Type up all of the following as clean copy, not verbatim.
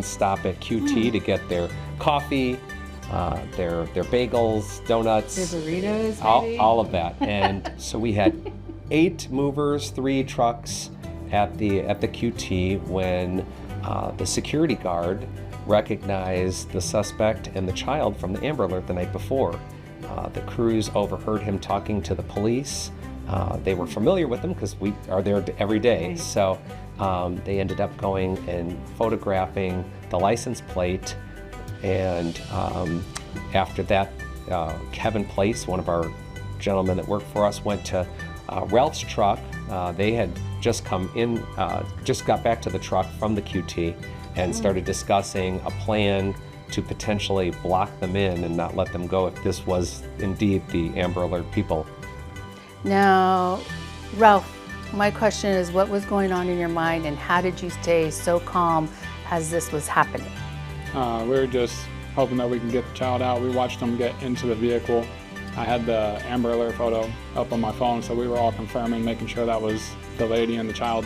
stop at QT to get their coffee, their bagels, donuts, their burritos, all of that. And so we had 8 movers, 3 trucks at the QT when the security guard recognized the suspect and the child from the Amber Alert the night before. The crews overheard him talking to the police. They were familiar with him because we are there every day. Right. So they ended up going and photographing the license plate. And after that, Kevin Place, one of our gentlemen that worked for us, went to Ralph's truck. They had just come in, just got back to the truck from the QT and started discussing a plan to potentially block them in and not let them go if this was indeed the Amber Alert people. Now, Ralph, my question is, what was going on in your mind and how did you stay so calm as this was happening? We were just hoping that we can get the child out. We watched them get into the vehicle. I had the Amber Alert photo up on my phone, so we were all confirming, making sure that was the lady and the child.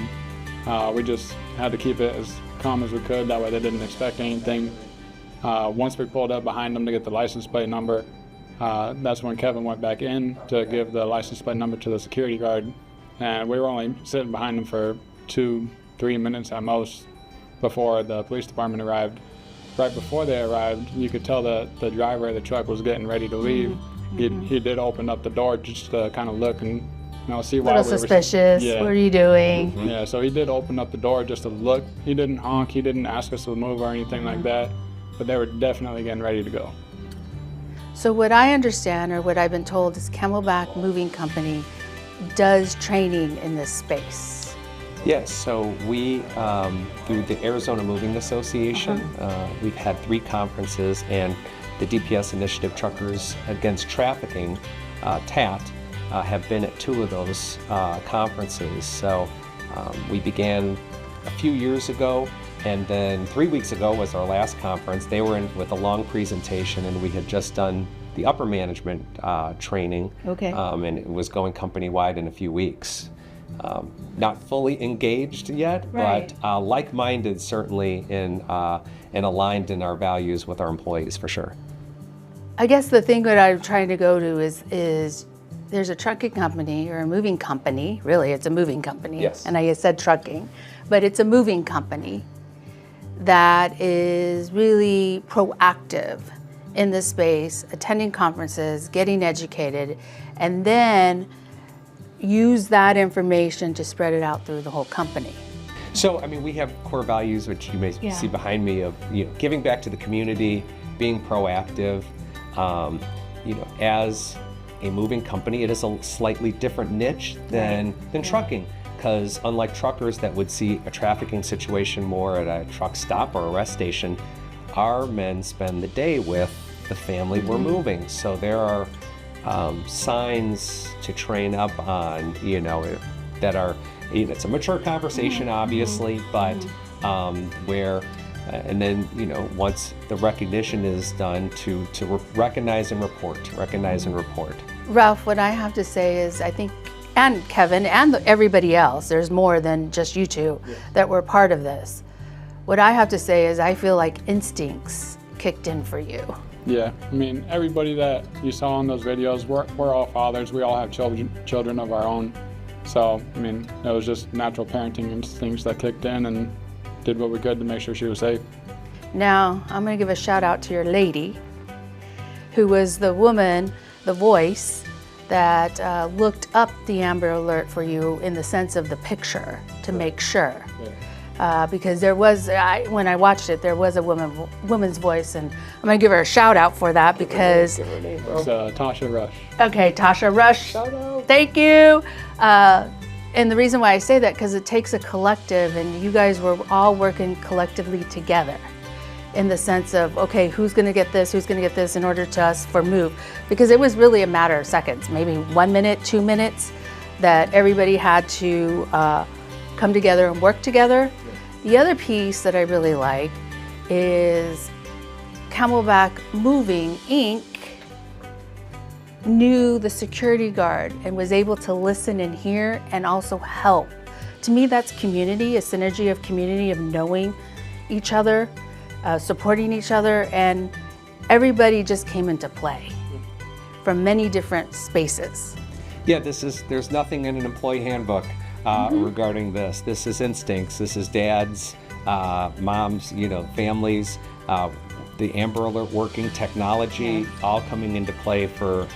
We just had to keep it as calm as we could, that way they didn't expect anything. Once we pulled up behind them to get the license plate number, that's when Kevin went back in to give the license plate number to the security guard. And we were only sitting behind them for 2-3 minutes at most before the police department arrived. Right before they arrived, you could tell that the driver of the truck was getting ready to leave. He did open up the door just to kind of look and see why we were suspicious. Yeah. What are you doing? Yeah, so he did open up the door just to look. He didn't honk, he didn't ask us to move or anything like that, but they were definitely getting ready to go. So what I understand, or what I've been told, is Camelback Moving Company does training in this space. Yes, so we, through the Arizona Moving Association, we've had 3 conferences, and the DPS Initiative Truckers Against Trafficking, TAT, have been at 2 of those conferences. So we began a few years ago, and then 3 weeks ago was our last conference. They were in with a long presentation, and we had just done the upper management training. Okay. And it was going company-wide in a few weeks. Not fully engaged yet, Right. but like-minded certainly, and aligned in our values with our employees for sure. I guess the thing that I'm trying to go to is there's a trucking company or a moving company, really it's a moving company. Yes. And I said trucking, but it's a moving company that is really proactive in this space, attending conferences, getting educated, and then use that information to spread it out through the whole company. So, I mean, we have core values, which you may see behind me, of giving back to the community, being proactive. As a moving company, it is a slightly different niche than trucking, because unlike truckers that would see a trafficking situation more at a truck stop or a rest station, our men spend the day with the family we're moving. So there are signs to train up on, that are, it's a mature conversation, obviously, but where, and then, once the recognition is done, to recognize and report, Ralph, what I have to say is, I think, and Kevin, and everybody else, there's more than just you two that were part of this. What I have to say is, I feel like instincts kicked in for you. Yeah, I mean, everybody that you saw in those videos, we're all fathers. We all have children of our own. So, I mean, it was just natural parenting instincts that kicked in and did what we could to make sure she was safe. Now, I'm going to give a shout out to your lady, who was the woman, the voice, that looked up the Amber Alert for you in the sense of the picture to make sure. Because there was, when I watched it, there was a woman's voice, and I'm going to give her a shout out for that because... It's Tasha Rush. Okay, Tasha Rush. Shout out. Thank you. And the reason why I say that, because it takes a collective, and you guys were all working collectively together in the sense of, okay, who's going to get this in order to us for move? Because it was really a matter of seconds, maybe 1 minute, 2 minutes, that everybody had to come together and work together. The other piece that I really like is Camelback Moving Inc. knew the security guard and was able to listen and hear and also help. To me, that's community, a synergy of community, of knowing each other. supporting each other, and everybody just came into play from many different spaces. Yeah, there's nothing in an employee handbook regarding this. This is instincts. This is dads, moms, families, the Amber Alert working, technology, all coming into play for,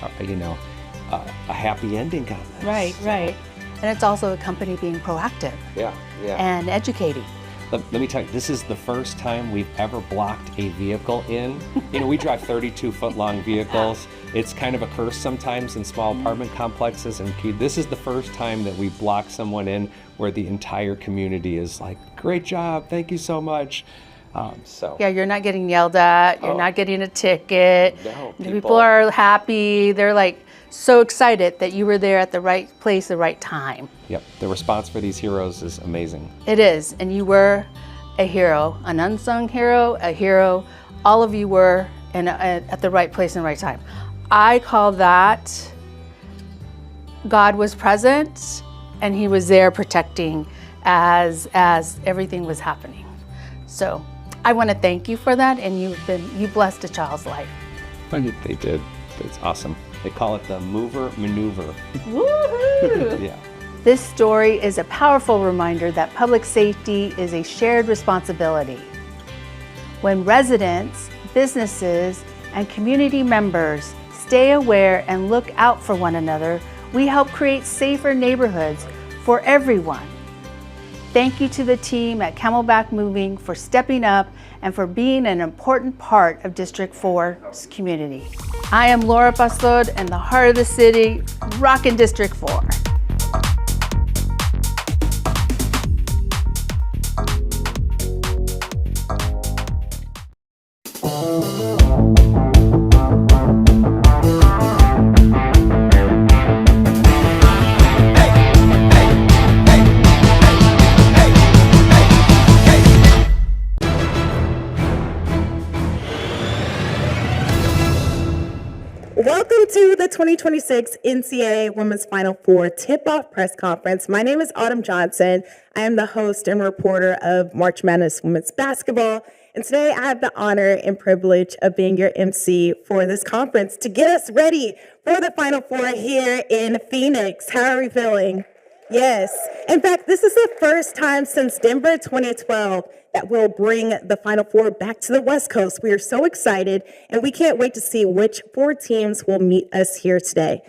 a happy ending on this. Right. And it's also a company being proactive Yeah. and educating. Let me tell you, this is the first time we've ever blocked a vehicle in. We drive 32-foot long vehicles. It's kind of a curse sometimes in small apartment complexes. And this is the first time that we block someone in where the entire community is like, great job, thank you so much. Yeah, you're not getting yelled at, you're not getting a ticket. No, people are happy. They're like so excited that you were there at the right place, the right time. Yep, the response for these heroes is amazing. It is, and you were a hero, an unsung hero, a hero. All of you were at the right place and the right time. I call that God was present and he was there protecting as everything was happening. So I want to thank you for that, and you blessed a child's life. Thank you. They did. It's awesome. They call it the mover maneuver. Woohoo! Yeah. This story is a powerful reminder that public safety is a shared responsibility. When residents, businesses, and community members stay aware and look out for one another, we help create safer neighborhoods for everyone. Thank you to the team at Camelback Moving for stepping up and for being an important part of District 4's community. I am Laura Pastor in the heart of the city, rockin' District 4. Welcome to the 2026 NCAA Women's Final Four Tip-Off Press Conference. My name is Autumn Johnson. I am the host and reporter of March Madness Women's Basketball. And today I have the honor and privilege of being your MC for this conference to get us ready for the Final Four here in Phoenix. How are we feeling? Yes. In fact, this is the first time since Denver 2012 that we'll bring the Final Four back to the West Coast. We are so excited, and we can't wait to see which 4 teams will meet us here today.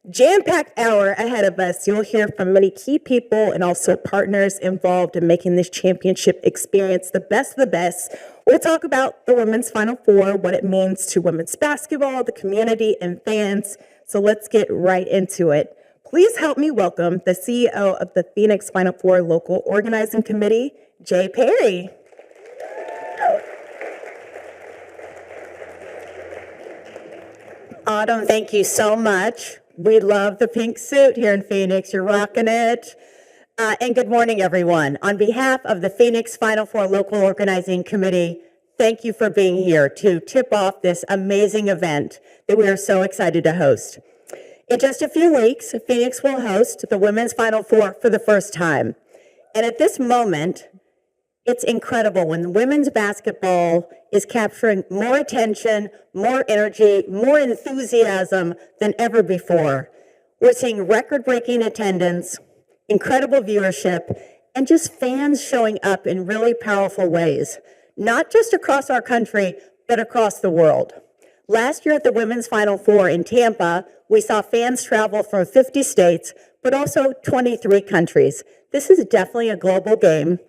Jam-packed hour ahead of us. You'll hear from many key people and also partners involved in making this championship experience the best of the best. We'll talk about the Women's Final Four, what it means to women's basketball, the community, and fans. So let's get right into it. Please help me welcome the CEO of the Phoenix Final Four Local Organizing Committee, Jay Perry. Autumn, thank you so much. We love the pink suit here in Phoenix. You're rocking it. And good morning, everyone. On behalf of the Phoenix Final Four Local Organizing Committee, thank you for being here to tip off this amazing event that we are so excited to host. In just a few weeks, Phoenix will host the Women's Final Four for the first time. And at this moment, it's incredible when women's basketball is capturing more attention, more energy, more enthusiasm than ever before. We're seeing record-breaking attendance, incredible viewership, and just fans showing up in really powerful ways, not just across our country, but across the world. Last year at the Women's Final Four in Tampa, we saw fans travel from 50 states, but also 23 countries. This is definitely a global game,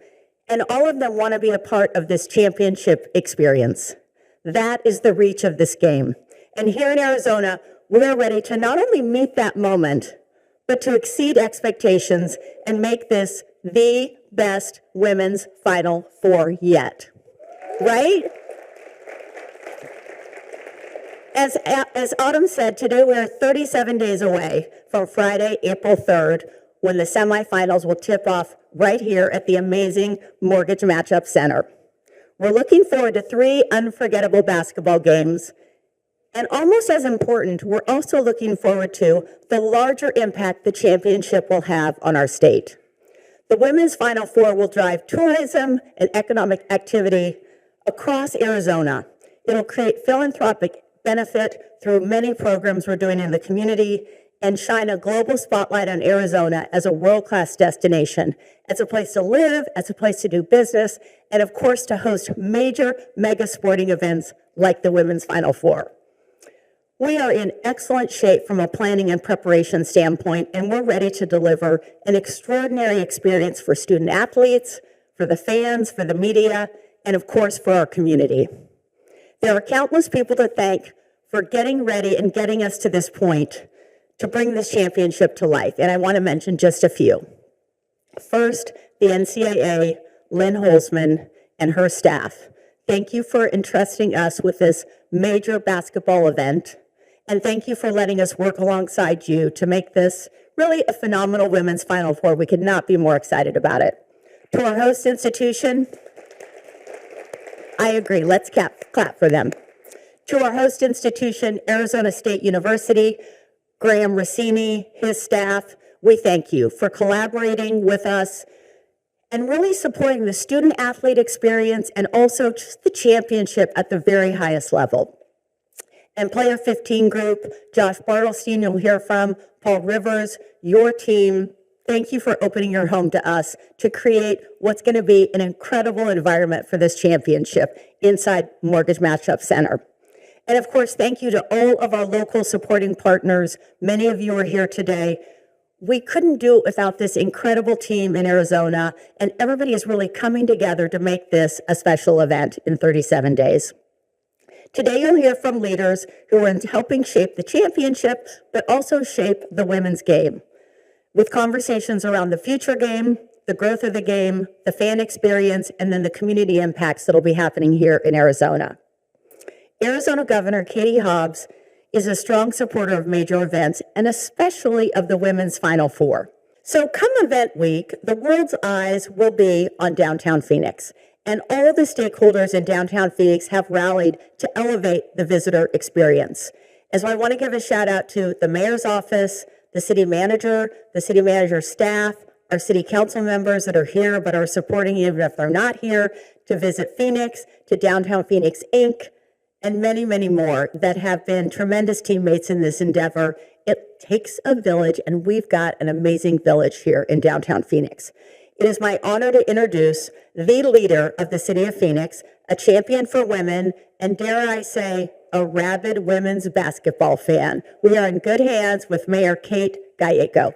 and all of them want to be a part of this championship experience. That is the reach of this game. And here in Arizona, we're ready to not only meet that moment, but to exceed expectations and make this the best women's Final Four yet. Right? As Autumn said, today we are 37 days away from Friday, April 3rd, when the semifinals will tip off right here at the amazing Mortgage Matchup Center. We're looking forward to 3 unforgettable basketball games. And almost as important, we're also looking forward to the larger impact the championship will have on our state. The Women's Final Four will drive tourism and economic activity across Arizona. It'll create philanthropic benefit through many programs we're doing in the community and shine a global spotlight on Arizona as a world-class destination, as a place to live, as a place to do business, and of course to host major mega sporting events like the Women's Final Four. We are in excellent shape from a planning and preparation standpoint, and we're ready to deliver an extraordinary experience for student athletes, for the fans, for the media, and of course for our community. There are countless people to thank for getting ready and getting us to this point to bring this championship to life, and I want to mention just a few. First, the NCAA, Lynn Holzman, and her staff. Thank you for entrusting us with this major basketball event, and thank you for letting us work alongside you to make this really a phenomenal Women's Final Four. We could not be more excited about it. To our host institution, I agree, let's clap for them. To our host institution, Arizona State University, Graham Rossini, his staff, we thank you for collaborating with us and really supporting the student-athlete experience and also just the championship at the very highest level. And Player 15 Group, Josh Bartelstein, you'll hear from, Paul Rivers, your team, thank you for opening your home to us to create what's going to be an incredible environment for this championship inside Mortgage Matchup Center. And of course, thank you to all of our local supporting partners. Many of you are here today. We couldn't do it without this incredible team in Arizona, and everybody is really coming together to make this a special event in 37 days. Today, you'll hear from leaders who are helping shape the championship, but also shape the women's game, with conversations around the future game, the growth of the game, the fan experience, and then the community impacts that'll be happening here in Arizona. Arizona Governor Katie Hobbs is a strong supporter of major events, and especially of the Women's Final Four. So come event week, the world's eyes will be on downtown Phoenix, and all the stakeholders in downtown Phoenix have rallied to elevate the visitor experience. And so I want to give a shout out to the mayor's office, the city manager's staff, our city council members that are here but are supporting even if they're not here, to Visit Phoenix, to Downtown Phoenix Inc., and many, many more that have been tremendous teammates in this endeavor. It takes a village, and we've got an amazing village here in downtown Phoenix. It is my honor to introduce the leader of the city of Phoenix, a champion for women, and dare I say, a rabid women's basketball fan. We are in good hands with Mayor Kate Gallego.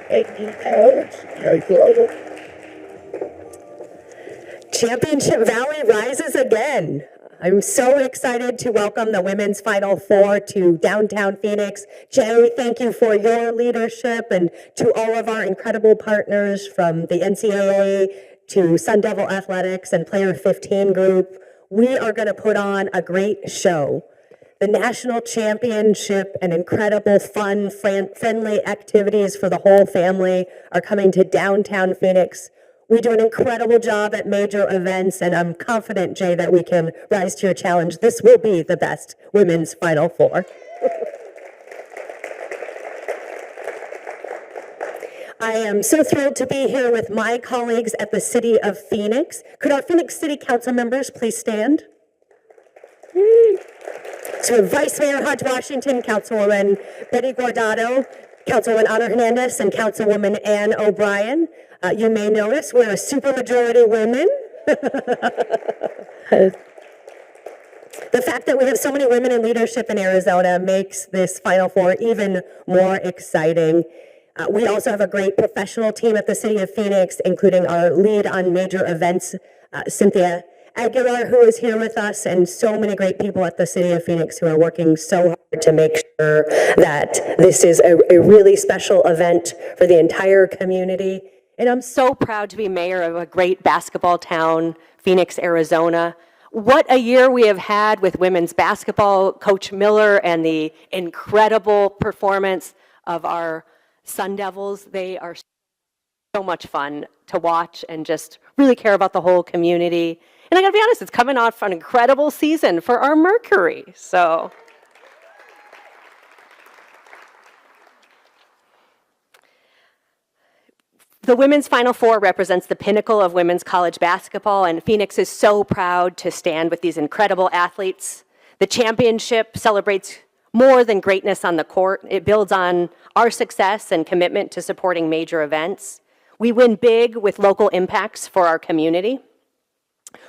Thank you, Coach. Championship Valley rises again. I'm so excited to welcome the Women's Final Four to downtown Phoenix. Jerry, thank you for your leadership, and to all of our incredible partners from the NCAA to Sun Devil Athletics and Player 15 Group. We are going to put on a great show. The national championship and incredible fun, friendly activities for the whole family are coming to downtown Phoenix. We do an incredible job at major events, and I'm confident, Jay, that we can rise to your challenge. This will be the best Women's Final Four. I am so thrilled to be here with my colleagues at the City of Phoenix. Could our Phoenix City Council members please stand? So Vice Mayor Hodge Washington, Councilwoman Betty Guardado, Councilwoman Ana Hernandez, and Councilwoman Ann O'Brien. You may notice we're a supermajority women. The fact that we have so many women in leadership in Arizona makes this Final Four even more exciting. We also have a great professional team at the City of Phoenix, including our lead on major events, Cynthia Aguilar, who is here with us, and so many great people at the City of Phoenix who are working so hard to make sure that this is a really special event for the entire community. And I'm so proud to be mayor of a great basketball town, Phoenix, Arizona. What a year we have had with women's basketball, Coach Miller, and the incredible performance of our Sun Devils. They are so much fun to watch and just really care about the whole community. And I gotta be honest, it's coming off an incredible season for our Mercury. So The Women's Final Four represents the pinnacle of women's college basketball, and Phoenix is so proud to stand with these incredible athletes. The championship celebrates more than greatness on the court. It builds on our success and commitment to supporting major events. We win big with local impacts for our community.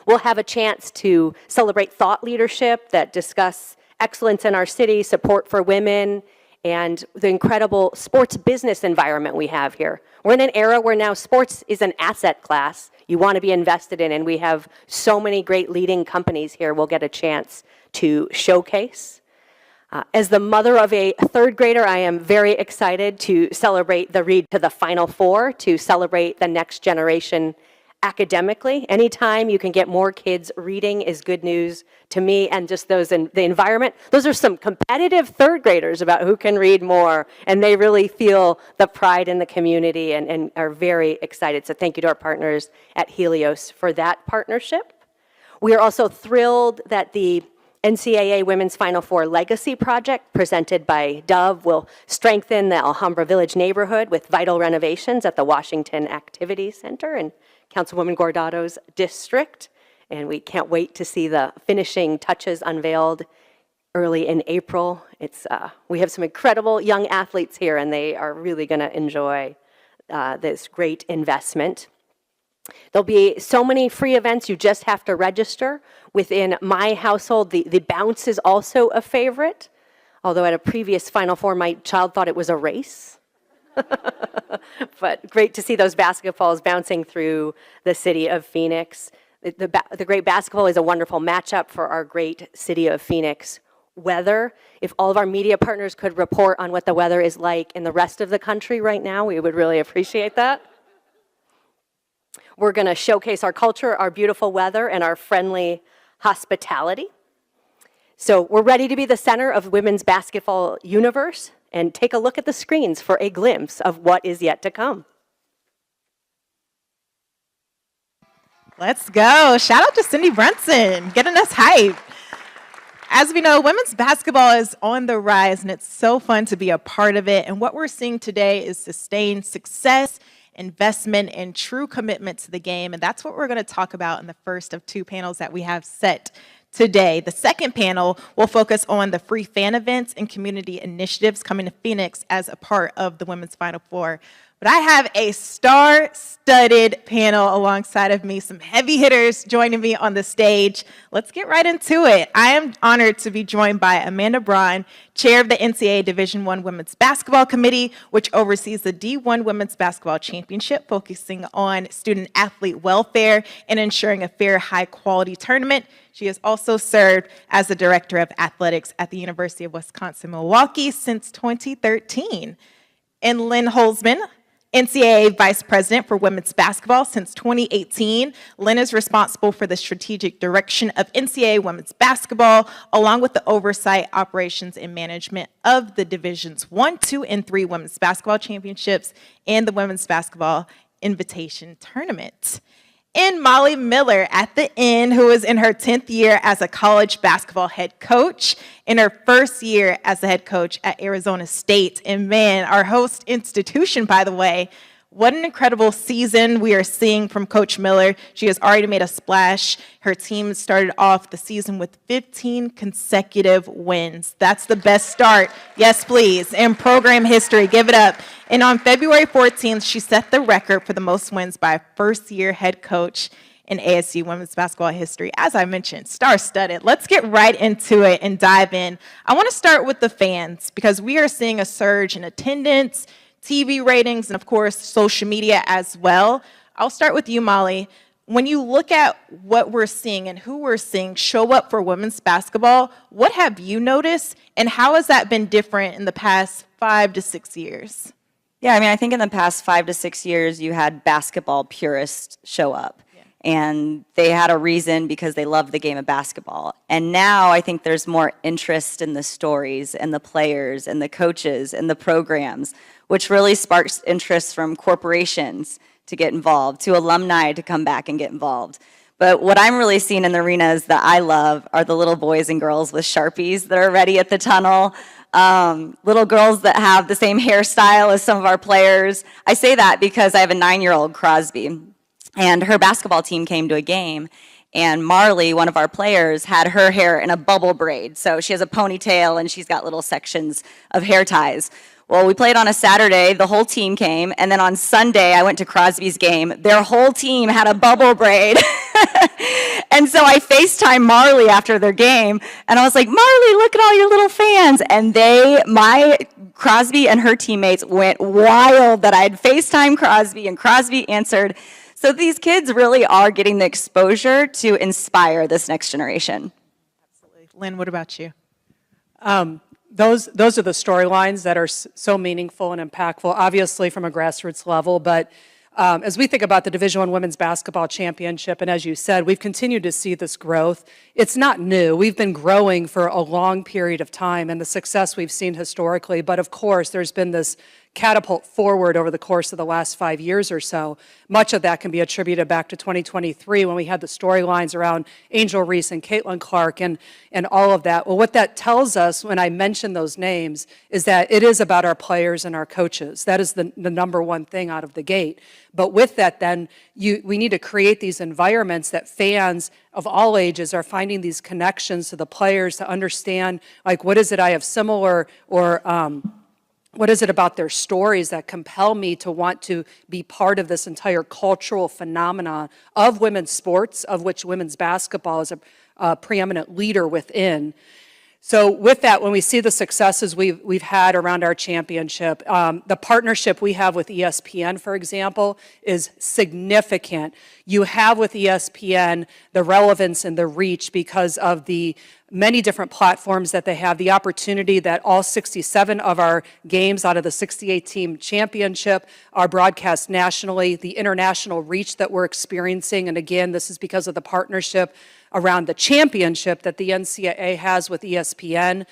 We'll have a chance to celebrate thought leadership that discuss excellence in our city, support for women, and the incredible sports business environment we have here. We're in an era where now sports is an asset class you want to be invested in, and we have so many great leading companies here we'll get a chance to showcase. As the mother of a third grader, I am very excited to celebrate the read to the Final Four, to celebrate the next generation academically. Anytime you can get more kids reading is good news to me, and just those in the environment. Those are some competitive third graders about who can read more, and they really feel the pride in the community and are very excited. So thank you to our partners at Helios for that partnership. We are also thrilled that the NCAA Women's Final Four Legacy Project, presented by Dove, will strengthen the Alhambra Village neighborhood with vital renovations at the Washington Activity Center in Councilwoman Gordado's district. And we can't wait to see the finishing touches unveiled early in April. We have some incredible young athletes here, and they are really going to enjoy this great investment. There'll be so many free events, you just have to register. Within my household, the bounce is also a favorite, although at a previous Final Four, my child thought it was a race. But great to see those basketballs bouncing through the city of Phoenix. The great basketball is a wonderful matchup for our great city of Phoenix weather. If all of our media partners could report on what the weather is like in the rest of the country right now, we would really appreciate that. We're going to showcase our culture, our beautiful weather, and our friendly hospitality. So we're ready to be the center of women's basketball universe, and take a look at the screens for a glimpse of what is yet to come. Let's go. Shout out to Cindy Brunson, getting us hyped. As we know, women's basketball is on the rise, and it's so fun to be a part of it. And what we're seeing today is sustained success, investment, and true commitment to the game. And that's what we're going to talk about in the first of two panels that we have set today. The second panel will focus on the free fan events and community initiatives coming to Phoenix as a part of the Women's Final Four. But I have a star-studded panel alongside of me, some heavy hitters joining me on the stage. Let's get right into it. I am honored to be joined by Amanda Braun, chair of the NCAA Division I Women's Basketball Committee, which oversees the D1 Women's Basketball Championship, focusing on student-athlete welfare and ensuring a fair, high-quality tournament. She has also served as the director of athletics at the University of Wisconsin-Milwaukee since 2013. And Lynn Holzman, NCAA Vice President for Women's Basketball since 2018. Lynn is responsible for the strategic direction of NCAA Women's Basketball, along with the oversight, operations, and management of the Divisions 1, 2, and 3 Women's Basketball Championships and the Women's Basketball Invitation Tournament. And Molly Miller at the end, who is in her 10th year as a college basketball head coach, in her first year as the head coach at Arizona State. And man, our host institution, by the way, what an incredible season we are seeing from Coach Miller. She has already made a splash. Her team started off the season with 15 consecutive wins. That's the best start, yes please, in program history. Give it up. And on February 14th, she set the record for the most wins by a first-year head coach in ASU women's basketball history. As I mentioned, star-studded. Let's get right into it and dive in. I want to start with the fans, because we are seeing a surge in attendance, TV ratings, and of course, social media as well. I'll start with you, Molly. When you look at what we're seeing and who we're seeing show up for women's basketball, what have you noticed, and how has that been different in the past 5 to 6 years? Yeah, I mean, I think in the past 5 to 6 years, you had basketball purists show up. And they had a reason because they love the game of basketball. And now I think there's more interest in the stories and the players and the coaches and the programs, which really sparks interest from corporations to get involved, to alumni to come back and get involved. But what I'm really seeing in the arenas that I love are the little boys and girls with Sharpies that are ready at the tunnel. little girls that have the same hairstyle as some of our players. I say that because I have a 9-year-old, Crosby, and her basketball team came to a game, and Marley, one of our players, had her hair in a bubble braid. So she has a ponytail, and she's got little sections of hair ties. Well, we played on a Saturday, the whole team came, and then on Sunday, I went to Crosby's game. Their whole team had a bubble braid. And so I FaceTimed Marley after their game, and I was like, Marley, look at all your little fans. And my Crosby and her teammates went wild that I had FaceTimed Crosby, and Crosby answered. So these kids really are getting the exposure to inspire this next generation. Absolutely. Lynn, what about you? Those are the storylines that are so meaningful and impactful, obviously from a grassroots level, but as we think about the Division I Women's Basketball Championship, and as you said, we've continued to see this growth. It's not new. We've been growing for a long period of time, and the success we've seen historically, but of course, there's been this catapult forward over the course of the last 5 years or so. Much of that can be attributed back to 2023 when we had the storylines around Angel Reese and Caitlin Clark and all of that. Well, what that tells us when I mention those names is that it is about our players and our coaches. That is the number one thing out of the gate. But with that, then, we need to create these environments that fans of all ages are finding these connections to the players to understand, like, what is it I have similar or what is it about their stories that compel me to want to be part of this entire cultural phenomenon of women's sports, of which women's basketball is a preeminent leader within. So with that, when we see the successes we've had around our championship, the partnership we have with ESPN, for example, is significant. You have with ESPN the relevance and the reach because of the many different platforms that they have, the opportunity that all 67 of our games out of the 68-team championship are broadcast nationally, the international reach that we're experiencing, and again, this is because of the partnership around the championship that the NCAA has with ESPN.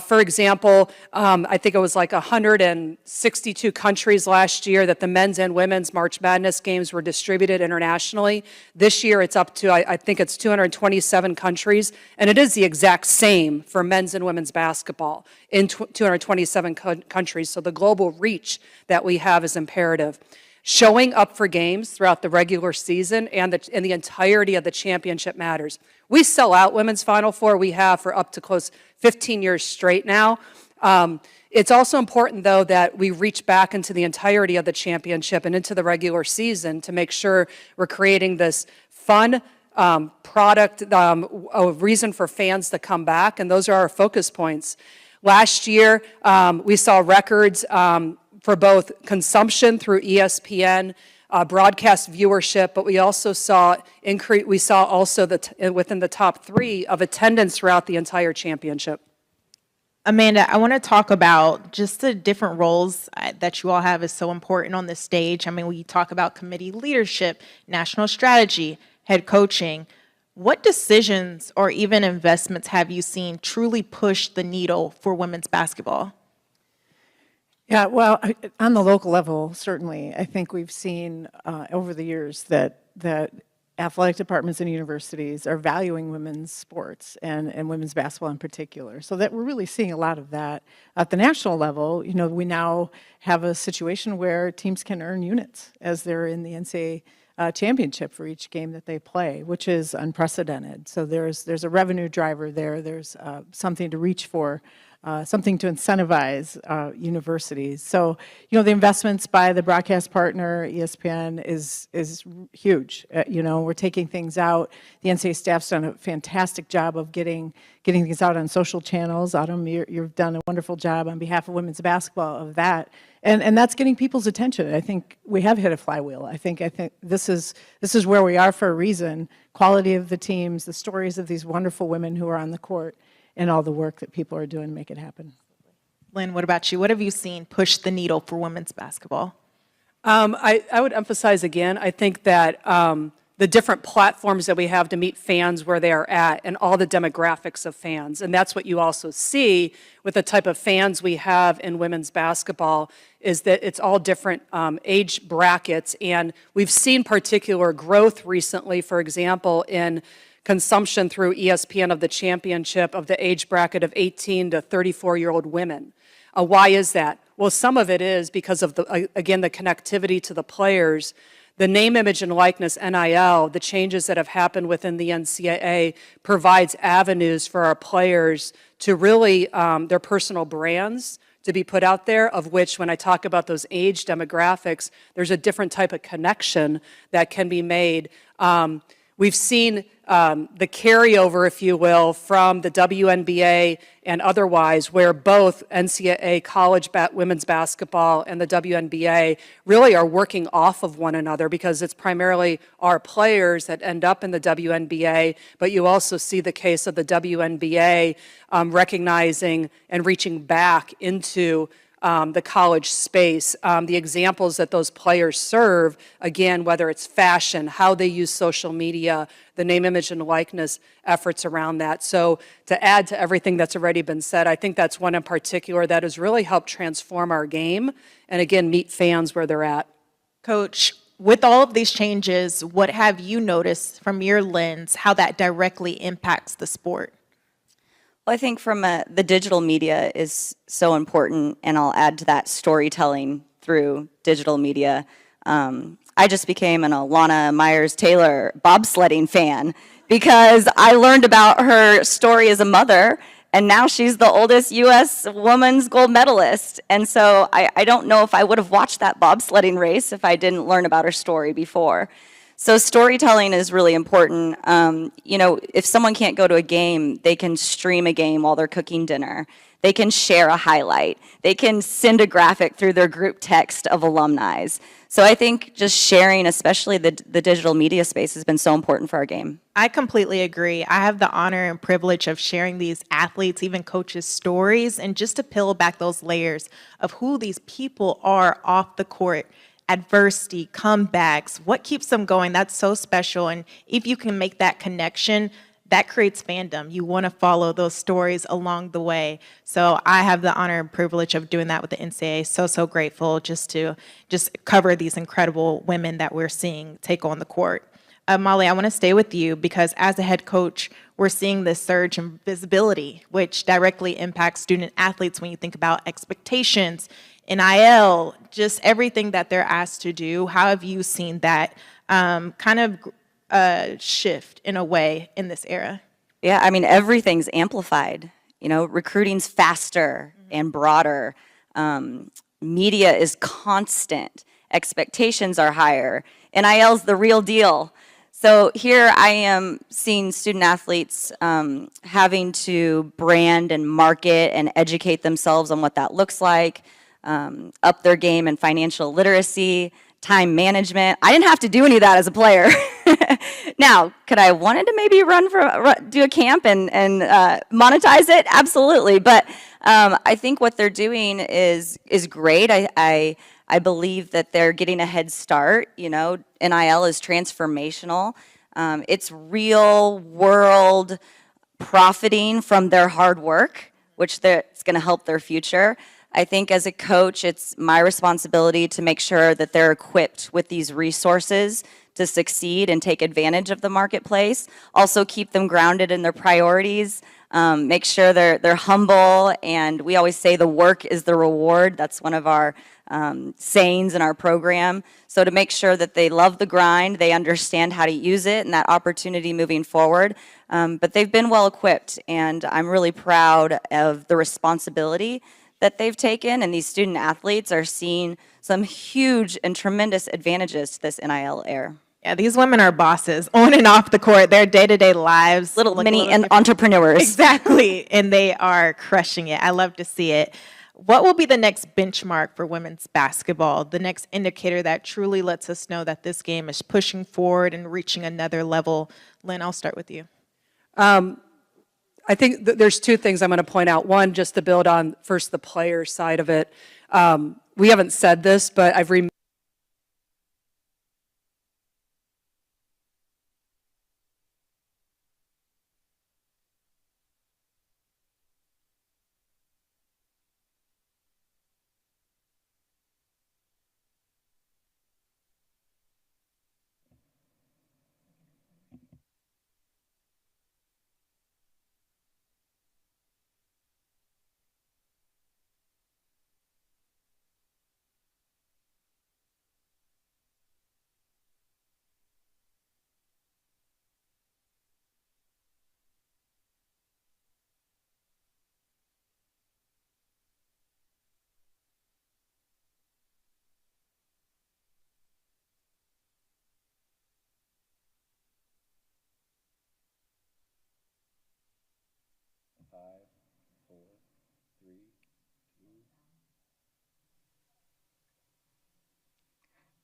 For example, I think it was like 162 countries last year that the men's and women's March Madness games were distributed internationally. This year it's up to, I think it's 227 countries, and it is the exact same for men's and women's basketball in 227 countries. So the global reach that we have is imperative. Showing up for games throughout the regular season and the entirety of the championship matters. We sell out Women's Final Four. We have for up to close 15 years straight now. It's also important, though, that we reach back into the entirety of the championship and into the regular season to make sure we're creating this fun product, a reason for fans to come back, and those are our focus points. Last year, we saw records for both consumption through ESPN, broadcast viewership, but we also saw also within the top 3 of attendance throughout the entire championship. Amanda, I want to talk about just the different roles that you all have is so important on this stage. I mean, we talk about committee leadership, national strategy, head coaching. What decisions or even investments have you seen truly push the needle for women's basketball? Yeah, well, on the local level, certainly, I think we've seen over the years that athletic departments and universities are valuing women's sports and women's basketball in particular. So that we're really seeing a lot of that. At the national level, you know, we now have a situation where teams can earn units as they're in the NCAA championship for each game that they play, which is unprecedented. So there's a revenue driver there. There's something to reach for. Something to incentivize universities. So, you know, the investments by the broadcast partner, ESPN, is huge. You know, we're taking things out. The NCAA staff's done a fantastic job of getting things out on social channels. Autumn, you've done a wonderful job on behalf of women's basketball of that. And that's getting people's attention. I think we have hit a flywheel. I think this is where we are for a reason. Quality of the teams, the stories of these wonderful women who are on the court, and all the work that people are doing to make it happen. Lynn, what about you? What have you seen push the needle for women's basketball? I would emphasize again, I think that the different platforms that we have to meet fans where they are at and all the demographics of fans. And that's what you also see with the type of fans we have in women's basketball, is that it's all different age brackets. And we've seen particular growth recently, for example, in consumption through ESPN of the championship of the age bracket of 18 to 34-year-old women. Why is that? Well, some of it is because of, again, the connectivity to the players. The name, image, and likeness, NIL, the changes that have happened within the NCAA provides avenues for our players to really, their personal brands to be put out there, of which when I talk about those age demographics, there's a different type of connection that can be made. We've seen the carryover, if you will, from the WNBA and otherwise, where both NCAA college women's basketball and the WNBA really are working off of one another, because it's primarily our players that end up in the WNBA, but you also see the case of the WNBA recognizing and reaching back into the college space. The examples that those players serve, again, whether it's fashion, how they use social media, the name, image, and likeness efforts around that. So to add to everything that's already been said, I think that's one in particular that has really helped transform our game and, again, meet fans where they're at. Coach, with all of these changes, what have you noticed from your lens, how that directly impacts the sport? Well, I think from the digital media is so important, and I'll add to that storytelling through digital media. I just became an Alana Myers-Taylor bobsledding fan because I learned about her story as a mother, and now she's the oldest U.S. women's gold medalist. And so I don't know if I would have watched that bobsledding race if I didn't learn about her story before. So storytelling is really important. You know, if someone can't go to a game, they can stream a game while they're cooking dinner. They can share a highlight. They can send a graphic through their group text of alumni. So I think just sharing, especially the digital media space, has been so important for our game. I completely agree. I have the honor and privilege of sharing these athletes, even coaches' stories, and just to peel back those layers of who these people are off the court. Adversity, comebacks, what keeps them going, that's so special. And if you can make that connection, that creates fandom. You want to follow those stories along the way. So I have the honor and privilege of doing that with the NCAA. So grateful just to cover these incredible women that we're seeing take on the court. Molly, I want to stay with you because as a head coach, we're seeing this surge in visibility, which directly impacts student athletes when you think about expectations, NIL, just everything that they're asked to do. How have you seen that kind of shift in a way in this era? Yeah, I mean, everything's amplified. You know, recruiting's faster and broader. Media is constant. Expectations are higher. NIL's the real deal. So here I am seeing student athletes having to brand and market and educate themselves on what that looks like, up their game in financial literacy, time management. I didn't have to do any of that as a player. Now, could I have wanted to maybe do a camp and monetize it? Absolutely. But I think what they're doing is great. I believe that they're getting a head start. You know, NIL is transformational. It's real world profiting from their hard work, which it's going to help their future. I think as a coach, it's my responsibility to make sure that they're equipped with these resources to succeed and take advantage of the marketplace. Also keep them grounded in their priorities. Make sure they're humble, and we always say the work is the reward. That's one of our sayings in our program. So to make sure that they love the grind, they understand how to use it and that opportunity moving forward. But they've been well equipped, and I'm really proud of the responsibility that they've taken, and these student athletes are seeing some huge and tremendous advantages to this NIL era. Yeah, these women are bosses on and off the court. Their day-to-day lives. Little mini entrepreneurs. Exactly, and they are crushing it. I love to see it. What will be the next benchmark for women's basketball, the next indicator that truly lets us know that this game is pushing forward and reaching another level? Lynn, I'll start with you. I think there's two things I'm going to point out. One, just to build on first the player side of it. We haven't said this, but I've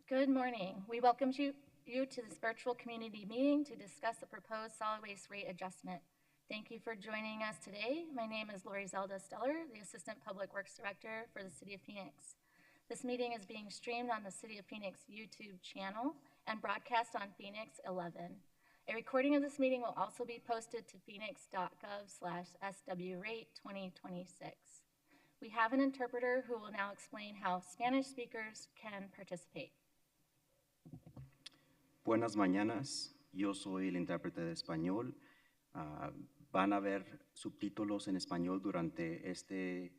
Good morning. We welcome you to this virtual community meeting to discuss the proposed solid waste rate adjustment. Thank you for joining us today. My name is Lori Zelda Steller, the Assistant Public Works Director for the City of Phoenix. This meeting is being streamed on the City of Phoenix YouTube channel and broadcast on Phoenix 11. A recording of this meeting will also be posted to phoenix.gov/SWRate2026. We have an interpreter who will now explain how Spanish speakers can participate. Buenas mañanas, yo soy el intérprete de español. Van a ver subtítulos en español durante este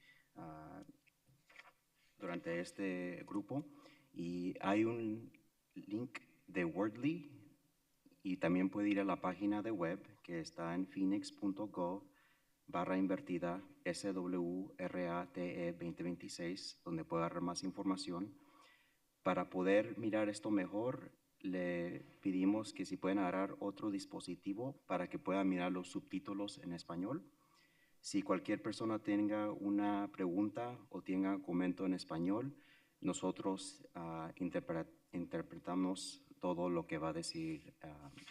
grupo y hay un link de Wordly y también puede ir a la página de web que está en phoenix.gov/invertida SWRATE 2026, donde puede haber más información. Para poder mirar esto mejor, le pedimos que si pueden agarrar otro dispositivo para que puedan mirar los subtítulos en español. Si cualquier persona tenga una pregunta o tenga un comentario en español, nosotros interpretamos todo lo que va a decir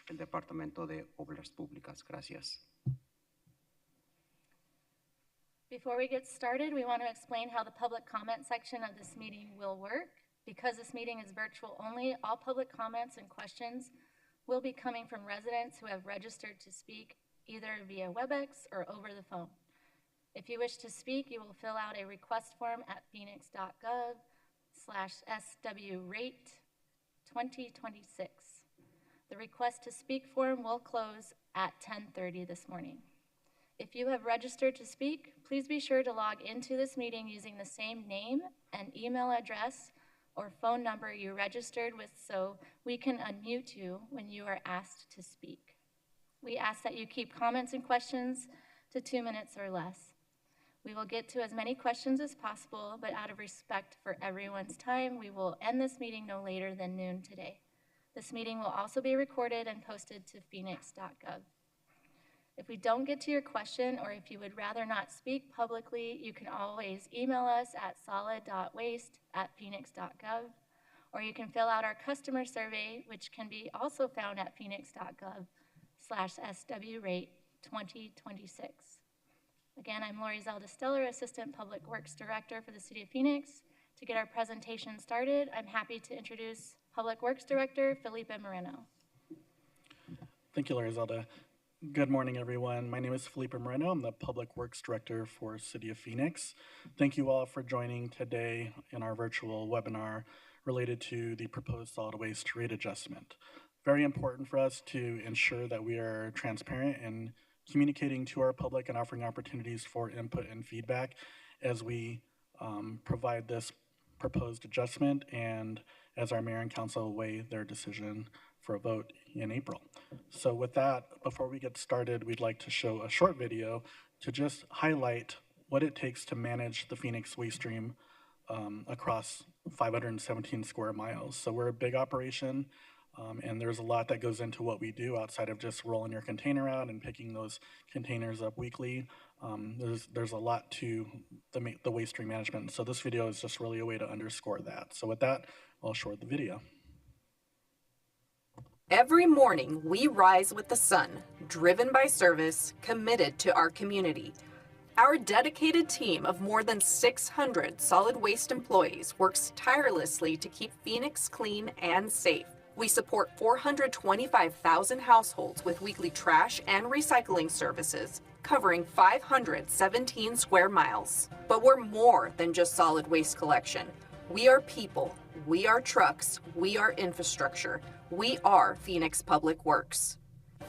el Departamento de Obras Públicas. Gracias. Before we get started, we want to explain how the public comment section of this meeting will work. Because this meeting is virtual only, all public comments and questions will be coming from residents who have registered to speak either via WebEx or over the phone. If you wish to speak, you will fill out a request form at phoenix.gov/SWRate2026. The request to speak form will close at 10:30 this morning. If you have registered to speak, please be sure to log into this meeting using the same name and email address or phone number you registered with so we can unmute you when you are asked to speak. We ask that you keep comments and questions to 2 minutes or less. We will get to as many questions as possible, but out of respect for everyone's time, we will end this meeting no later than noon today. This meeting will also be recorded and posted to phoenix.gov. If we don't get to your question, or if you would rather not speak publicly, you can always email us at solid.waste@phoenix.gov, or you can fill out our customer survey, which can be also found at phoenix.gov/SWRate2026. Again, I'm Lori Zelda Steller, Assistant Public Works Director for the City of Phoenix. To get our presentation started, I'm happy to introduce Public Works Director Felipe Moreno. Thank you, Lori Zelda. Good morning, everyone. My name is Felipe Moreno. I'm the Public Works Director for City of Phoenix. Thank you all for joining today in our virtual webinar related to the proposed solid waste rate adjustment. Very important for us to ensure that we are transparent in communicating to our public and offering opportunities for input and feedback as we provide this proposed adjustment and as our mayor and council weigh their decision for a vote in April. So with that, before we get started, we'd like to show a short video to just highlight what it takes to manage the Phoenix waste stream across 517 square miles. So we're a big operation, and there's a lot that goes into what we do outside of just rolling your container out and picking those containers up weekly. There's a lot to the waste stream management. So this video is just really a way to underscore that. So with that, I'll show the video. Every morning, we rise with the sun, driven by service, committed to our community. Our dedicated team of more than 600 solid waste employees works tirelessly to keep Phoenix clean and safe. We support 425,000 households with weekly trash and recycling services, covering 517 square miles. But we're more than just solid waste collection. We are people, we are trucks, we are infrastructure. We are Phoenix Public Works.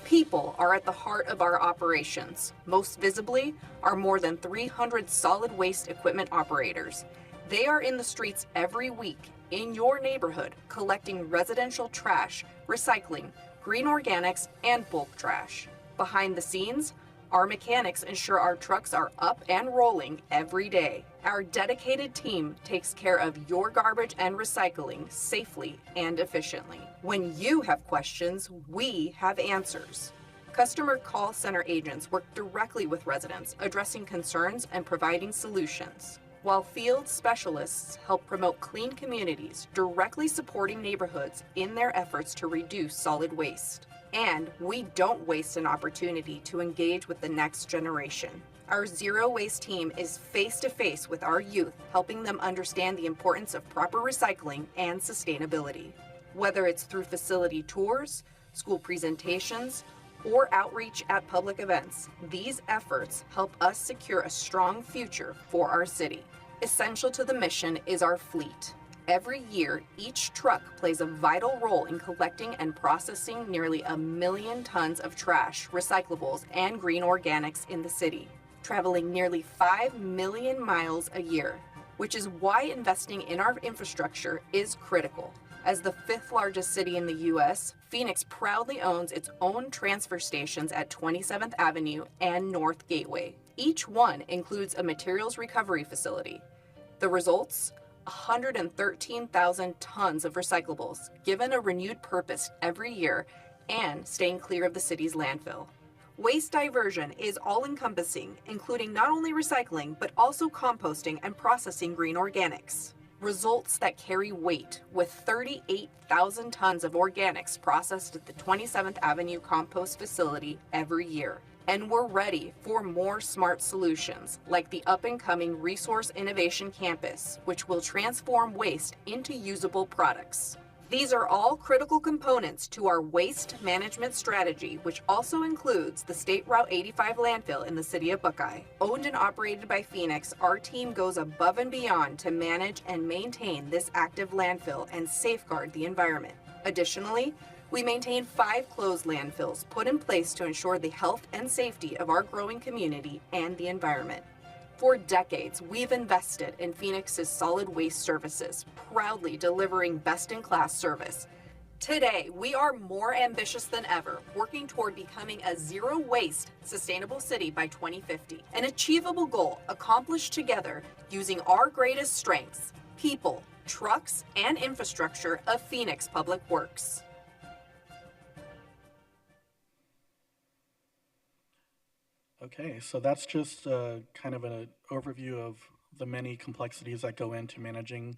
People are at the heart of our operations. Most visibly are more than 300 solid waste equipment operators. They are in the streets every week in your neighborhood collecting residential trash, recycling, green organics, and bulk trash. Behind the scenes, our mechanics ensure our trucks are up and rolling every day. Our dedicated team takes care of your garbage and recycling safely and efficiently. When you have questions, we have answers. Customer call center agents work directly with residents, addressing concerns and providing solutions. while field specialists help promote clean communities, directly supporting neighborhoods in their efforts to reduce solid waste. And we don't waste an opportunity to engage with the next generation. Our Zero Waste team is face-to-face with our youth, helping them understand the importance of proper recycling and sustainability. Whether it's through facility tours, school presentations, or outreach at public events, these efforts help us secure a strong future for our city. Essential to the mission is our fleet. Every year, each truck plays a vital role in collecting and processing nearly 1 million tons of trash, recyclables, and green organics in the city, traveling nearly 5 million miles a year, which is why investing in our infrastructure is critical. As the 5th largest city in the U.S., Phoenix proudly owns its own transfer stations at 27th Avenue and North Gateway. Each one includes a materials recovery facility. The results? 113,000 tons of recyclables, given a renewed purpose every year and staying clear of the city's landfill. Waste diversion is all-encompassing, including not only recycling, but also composting and processing green organics. Results that carry weight, with 38,000 tons of organics processed at the 27th Avenue compost facility every year. And we're ready for more smart solutions, like the up-and-coming Resource Innovation Campus, which will transform waste into usable products. These are all critical components to our waste management strategy, which also includes the State Route 85 landfill in the city of Buckeye. Owned and operated by Phoenix, our team goes above and beyond to manage and maintain this active landfill and safeguard the environment. Additionally, we maintain 5 closed landfills put in place to ensure the health and safety of our growing community and the environment. For decades, we've invested in Phoenix's solid waste services, proudly delivering best-in-class service. Today, we are more ambitious than ever, working toward becoming a zero-waste, sustainable city by 2050. An achievable goal accomplished together using our greatest strengths, people, trucks, and infrastructure of Phoenix Public Works. Okay, so that's just kind of an overview of the many complexities that go into managing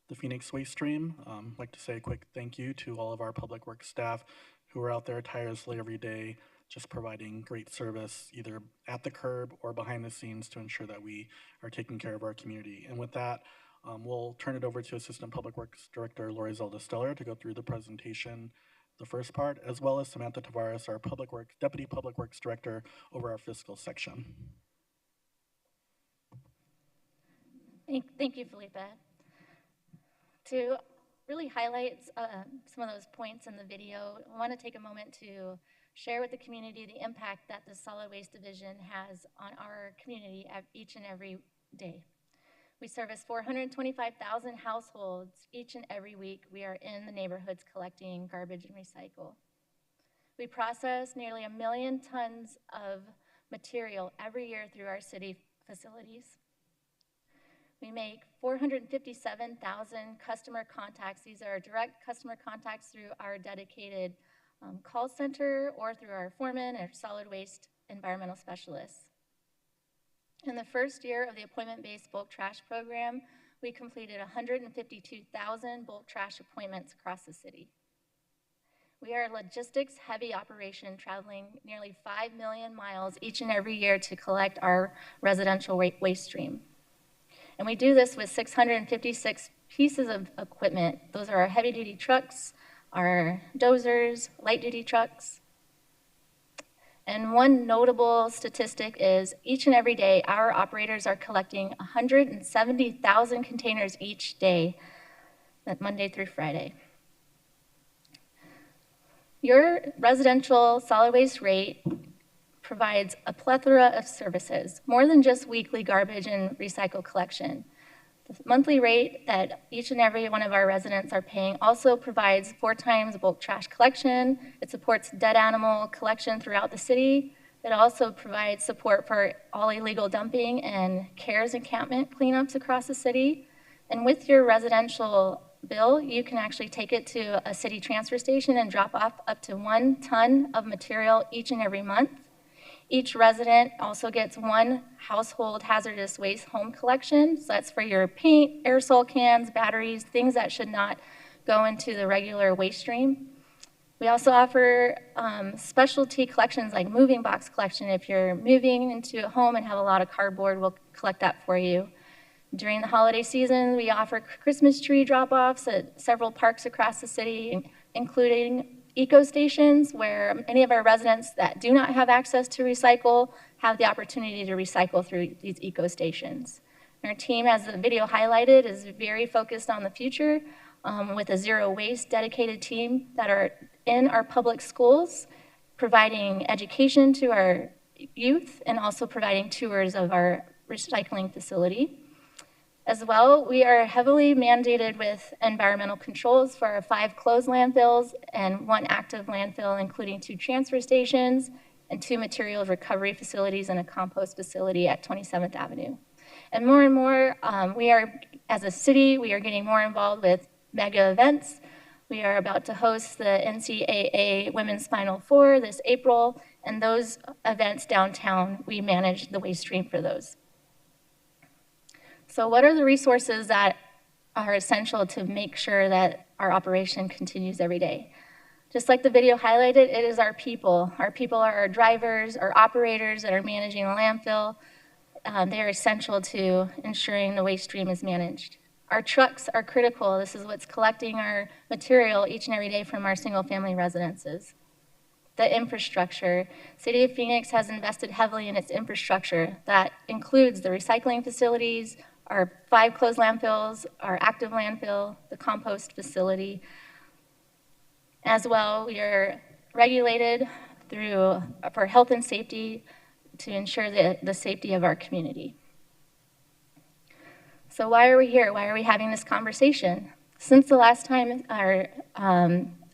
the Phoenix waste stream. I'd like to say a quick thank you to all of our public works staff who are out there tirelessly every day, just providing great service either at the curb or behind the scenes to ensure that we are taking care of our community. And with that, we'll turn it over to Assistant Public Works Director Lori Zelda-Stellar to go through the presentation, the first part, as well as Samantha Tavares, our Deputy Public Works Director, over our fiscal section. Thank you, Felipe. To really highlight some of those points in the video, I want to take a moment to share with the community the impact that the Solid Waste Division has on our community each and every day. We service 425,000 households each and every week. We are in the neighborhoods collecting garbage and recycle. We process nearly 1 million tons of material every year through our city facilities. We make 457,000 customer contacts. These are direct customer contacts through our dedicated call center or through our foreman or solid waste environmental specialists. In the first year of the appointment-based bulk trash program, we completed 152,000 bulk trash appointments across the city. We are a logistics-heavy operation traveling nearly 5 million miles each and every year to collect our residential waste stream. And we do this with 656 pieces of equipment. Those are our heavy-duty trucks, our dozers, light-duty trucks. And one notable statistic is each and every day, our operators are collecting 170,000 containers each day, Monday through Friday. Your residential solid waste rate provides a plethora of services, more than just weekly garbage and recycle collection. The monthly rate that each and every one of our residents are paying also provides 4 times bulk trash collection. It supports dead animal collection throughout the city. It also provides support for all illegal dumping and CARES encampment cleanups across the city. And with your residential bill, you can actually take it to a city transfer station and drop off up to 1 ton of material each and every month. Each resident also gets one household hazardous waste home collection. So that's for your paint, aerosol cans, batteries, things that should not go into the regular waste stream. We also offer specialty collections like moving box collection. If you're moving into a home and have a lot of cardboard, we'll collect that for you. During the holiday season, we offer Christmas tree drop-offs at several parks across the city, including eco stations, where any of our residents that do not have access to recycle have the opportunity to recycle through these eco stations. And our team, as the video highlighted, is very focused on the future with a zero waste dedicated team that are in our public schools, providing education to our youth and also providing tours of our recycling facility. As well, we are heavily mandated with environmental controls for our 5 closed landfills and 1 active landfill, including 2 transfer stations and 2 materials recovery facilities and a compost facility at 27th Avenue. And more, we are, as a city, we are getting more involved with mega events. We are about to host the NCAA Women's Final Four this April, and those events downtown, we manage the waste stream for those. So what are the resources that are essential to make sure that our operation continues every day? Just like the video highlighted, it is our people. Our people are our drivers, our operators that are managing the landfill. They are essential to ensuring the waste stream is managed. Our trucks are critical. This is what's collecting our material each and every day from our single-family residences. The infrastructure. City of Phoenix has invested heavily in its infrastructure. That includes the recycling facilities, our 5 closed landfills, our active landfill, the compost facility. As well, we are regulated for health and safety to ensure the safety of our community. So why are we here? Why are we having this conversation? Since the last time our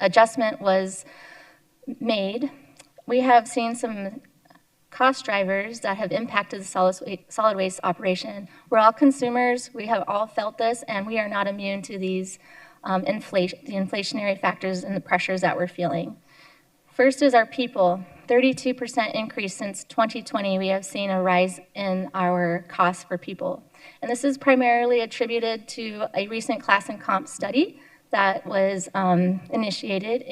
adjustment was made, we have seen some cost drivers that have impacted the solid waste operation. We're all consumers, we have all felt this, and we are not immune to these the inflationary factors and the pressures that we're feeling. First is our people. 32% increase since 2020, we have seen a rise in our costs for people. And this is primarily attributed to a recent class and comp study that was initiated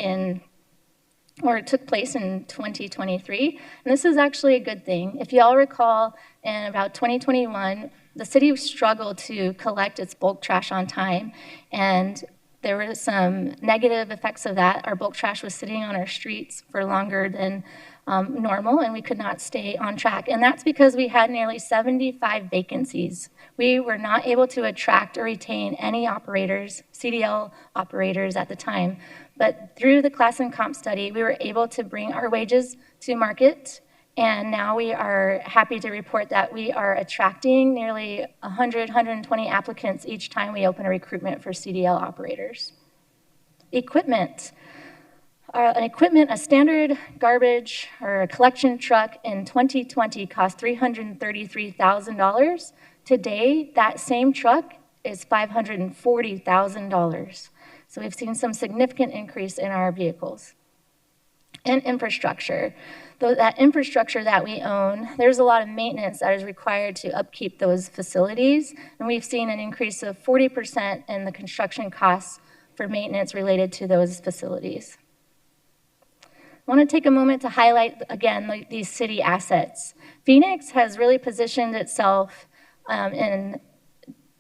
it took place in 2023. And this is actually a good thing. If you all recall, in about 2021, the city struggled to collect its bulk trash on time. And there were some negative effects of that. Our bulk trash was sitting on our streets for longer than normal, and we could not stay on track. And that's because we had nearly 75 vacancies. We were not able to attract or retain any operators, CDL operators at the time. But through the class and comp study, we were able to bring our wages to market. And now we are happy to report that we are attracting nearly 120 applicants each time we open a recruitment for CDL operators. Equipment. A standard garbage or a collection truck in 2020 cost $333,000. Today, that same truck is $540,000. So we've seen some significant increase in our vehicles. And infrastructure. That infrastructure that we own, there's a lot of maintenance that is required to upkeep those facilities. And we've seen an increase of 40% in the construction costs for maintenance related to those facilities. I want to take a moment to highlight, again, these city assets. Phoenix has really positioned itself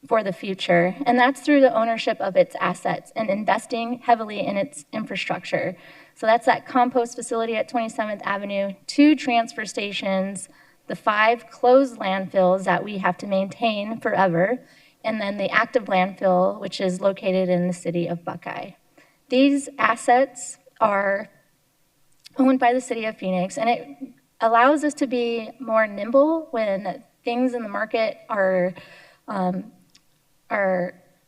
for the future, and that's through the ownership of its assets and investing heavily in its infrastructure. So that's that compost facility at 27th Avenue, 2 transfer stations, the 5 closed landfills that we have to maintain forever, and then the active landfill, which is located in the city of Buckeye. These assets are owned by the city of Phoenix, and it allows us to be more nimble when things in the market are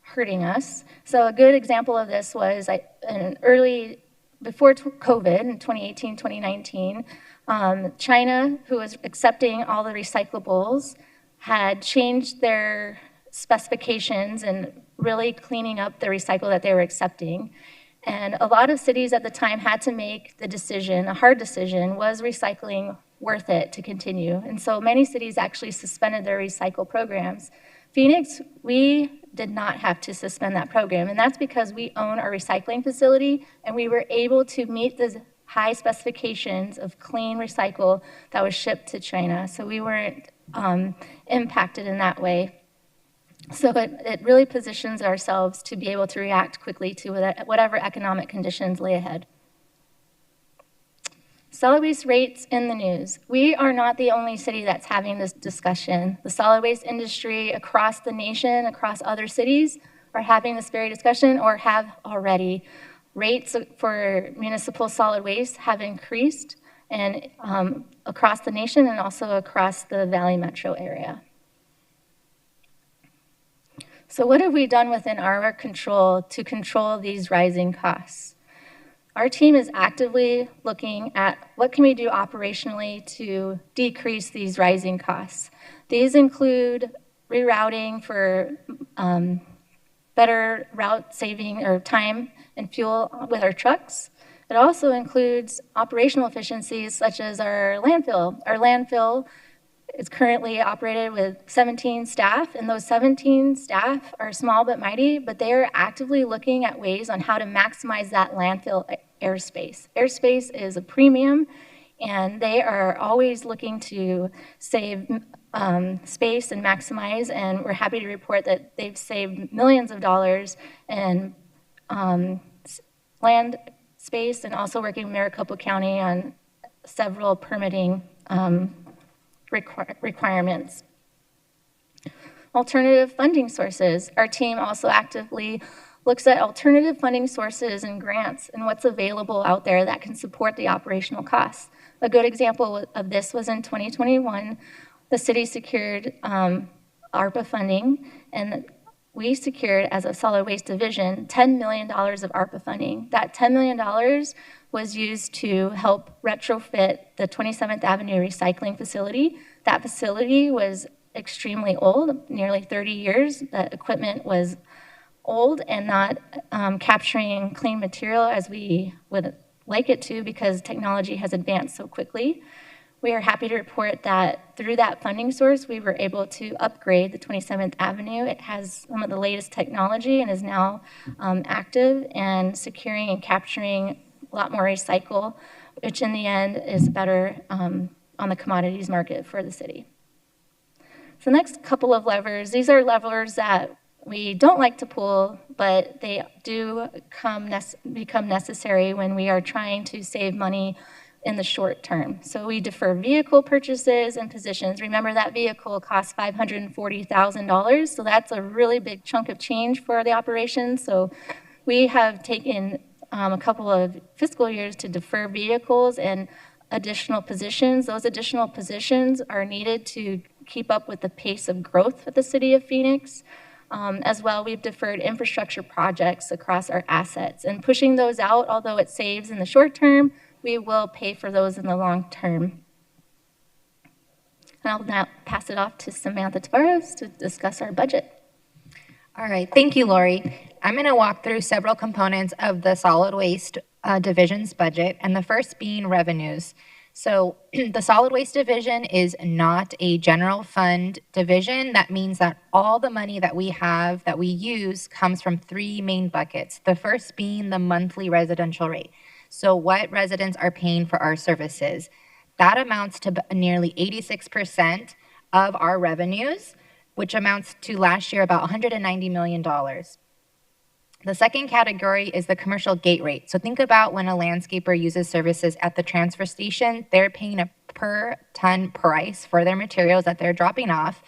hurting us. So a good example of this was before COVID in 2018, 2019, China, who was accepting all the recyclables, had changed their specifications and really cleaning up the recycle that they were accepting. And a lot of cities at the time had to make the decision, a hard decision, was recycling worth it to continue. And so many cities actually suspended their recycle programs. Phoenix, we did not have to suspend that program, and that's because we own our recycling facility, and we were able to meet the high specifications of clean recycle that was shipped to China. So we weren't impacted in that way. So it really positions ourselves to be able to react quickly to whatever economic conditions lay ahead. Solid waste rates in the news. We are not the only city that's having this discussion. The solid waste industry across the nation, across other cities, are having this very discussion or have already. Rates for municipal solid waste have increased and across the nation and also across the Valley metro area. So what have we done within our control to control these rising costs? Our team is actively looking at what can we do operationally to decrease these rising costs. These include rerouting for better route saving or time and fuel with our trucks. It also includes operational efficiencies such as our landfill. Our landfill is currently operated with 17 staff, and those 17 staff are small but mighty, but they are actively looking at ways on how to maximize that landfill airspace. Airspace is a premium, and they are always looking to save space and maximize, and we're happy to report that they've saved millions of dollars in land space and also working with Maricopa County on several permitting requirements. Alternative funding sources. Our team also actively looks at alternative funding sources and grants and what's available out there that can support the operational costs. A good example of this was in 2021, the city secured ARPA funding, and we secured, as a solid waste division, $10 million of ARPA funding. That $10 million was used to help retrofit the 27th Avenue recycling facility. That facility was extremely old, nearly 30 years. The equipment was old and not capturing clean material as we would like it to because technology has advanced so quickly. We are happy to report that through that funding source, we were able to upgrade the 27th Avenue. It has some of the latest technology and is now active and securing and capturing a lot more recycle, which in the end is better on the commodities market for the city. So the next couple of levers, these are levers that we don't like to pull, but they do become necessary when we are trying to save money in the short term. So we defer vehicle purchases and positions. Remember that vehicle costs $540,000, so that's a really big chunk of change for the operation. So we have taken a couple of fiscal years to defer vehicles and additional positions. Those additional positions are needed to keep up with the pace of growth at the City of Phoenix. As well, we've deferred infrastructure projects across our assets and pushing those out, although it saves in the short term, we will pay for those in the long term. And I'll now pass it off to Samantha Tavares to discuss our budget. All right, thank you, Lori. I'm going to walk through several components of the solid waste division's budget, and the first being revenues. So the solid waste division is not a general fund division. That means that all the money that we have, that we use, comes from three main buckets. The first being the monthly residential rate. So what residents are paying for our services. That amounts to nearly 86% of our revenues, which amounts to last year about $190 million. The second category is the commercial gate rate. So think about when a landscaper uses services at the transfer station, they're paying a per ton price for their materials that they're dropping off.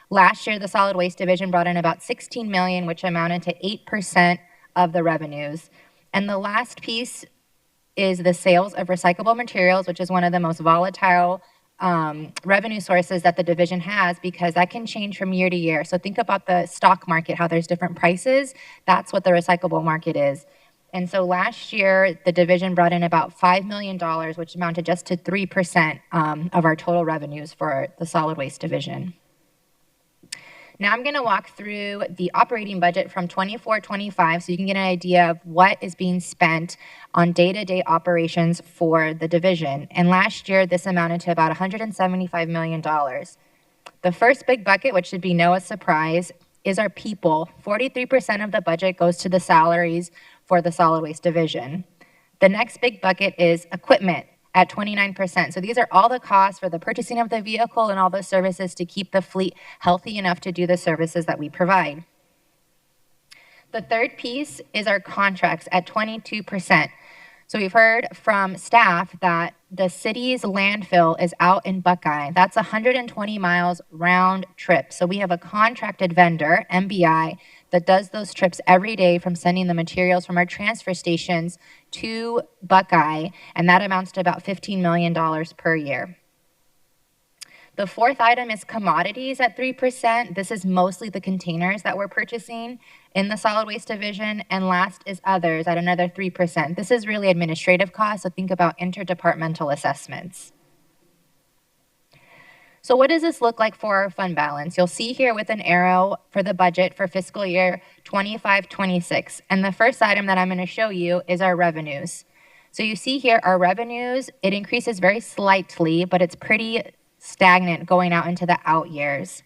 Last year, the solid waste division brought in about $16 million, which amounted to 8% of the revenues. And the last piece is the sales of recyclable materials, which is one of the most volatile revenue sources that the division has because that can change from year to year. So think about the stock market, how there's different prices. That's what the recyclable market is. And so last year, the division brought in about $5 million, which amounted just to 3% of our total revenues for the solid waste division. Now I'm going to walk through the operating budget from 24-25 so you can get an idea of what is being spent on day-to-day operations for the division. And last year, this amounted to about $175 million. The first big bucket, which should be no surprise, is our people. 43% of the budget goes to the salaries for the solid waste division. The next big bucket is equipment at 29%. So these are all the costs for the purchasing of the vehicle and all the services to keep the fleet healthy enough to do the services that we provide. The third piece is our contracts at 22%. So we've heard from staff that the city's landfill is out in Buckeye. That's 120 miles round trip. So we have a contracted vendor, MBI, that does those trips every day from sending the materials from our transfer stations to Buckeye, and that amounts to about $15 million per year. The fourth item is commodities at 3%. This is mostly the containers that we're purchasing in the solid waste division. And last is others at another 3%. This is really administrative costs, so think about interdepartmental assessments. So what does this look like for our fund balance? You'll see here with an arrow for the budget for fiscal year 25-26. And the first item that I'm going to show you is our revenues. So you see here our revenues, it increases very slightly, but it's pretty stagnant going out into the out years.